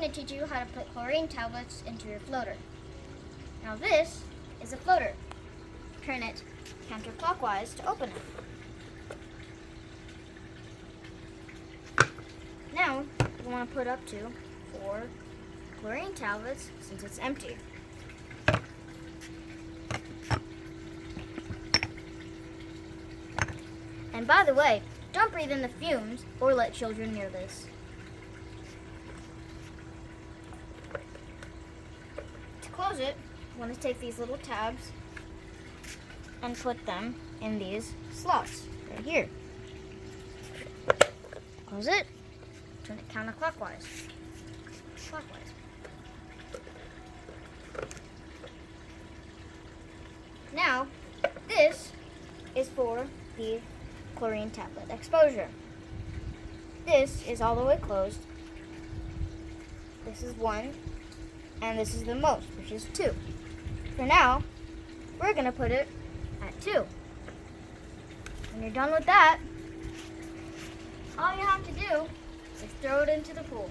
going to teach you how to put chlorine tablets into your floater. Now this is a floater. Turn it counterclockwise to open it. Now, you want to put up to 4 chlorine tablets since it's empty. And by the way, don't breathe in the fumes or let children near this. To close it, you want to take these little tabs and put them in these slots right here. Close it, turn it counterclockwise. Now, this is for the chlorine tablet exposure. This is all the way closed. This is 1, and this is the most, which is 2. For now, we're going to put it at 2. When you're done with that, all you have to do is throw it into the pool.